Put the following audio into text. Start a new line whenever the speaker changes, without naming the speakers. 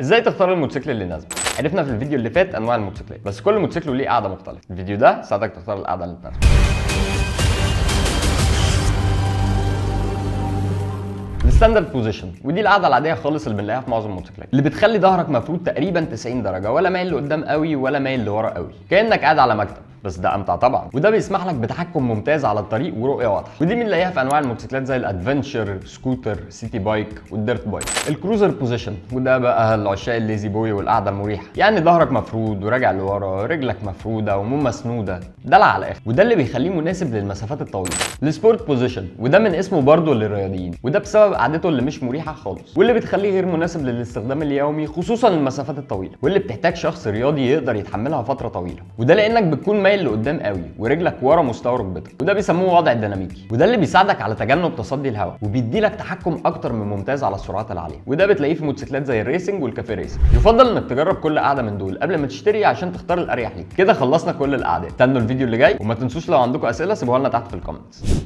ازاي تختار الموتوسيكل اللي يناسبك؟ عرفنا في الفيديو اللي فات انواع الموتوسيكلات، بس كل موتوسيكل ليه قاعده مختلفه. الفيديو ده ساعدك تختار القاعده اللي تناسبك. الستاندرد بوزيشن، ودي القاعده العاديه خالص اللي بنلاقيها في معظم الموتوسيكلات، اللي بتخلي ظهرك مفرود تقريبا 90 درجه، ولا مايل لقدام قوي ولا مايل لورا قوي، كانك قاعد على مكتب، بس ده امتع طبعا. وده بيسمح لك بتحكم ممتاز على الطريق ورؤيه واضحه، ودي بنلاقيها في انواع الموتوسيكلات زي الادفنتشر، سكوتر، سيتي بايك والديرت بايك. الكروزر بوزيشن، وده بقى العشاق الليزي بوي والقعده المريحه، يعني ظهرك مفرود وراجع لورا، رجلك مفروده ومو مسنوده، دلع على الاخر، وده اللي بيخليه مناسب للمسافات الطويله. السبورت بوزيشن، وده من اسمه برضه للرياضيين، وده بسبب قعدته اللي مش مريحه خالص، واللي بتخليه غير مناسب للاستخدام اليومي خصوصا المسافات الطويله، واللي بتحتاج شخص رياضي يقدر يتحملها فتره طويله، وده لانك بتكون مايل لقدام قوي ورجلك ورا مستوى ركبتك، وده بيسموه وضع الديناميكي، وده اللي بيساعدك على تجنب تصدي الهواء، وبيدي لك تحكم اكتر من ممتاز على السرعات العاليه، وده بتلاقيه في موتوسيكلات زي الريسنج والكافيه ريسنج. يفضل انك تجرب كل قاعده من دول قبل ما تشتري عشان تختار الاريح ليك. كده خلصنا كل القعدات، استنوا الفيديو اللي جاي، وما تنسوش لو عندكم اسئله سيبوها لنا تحت في الكومنتس.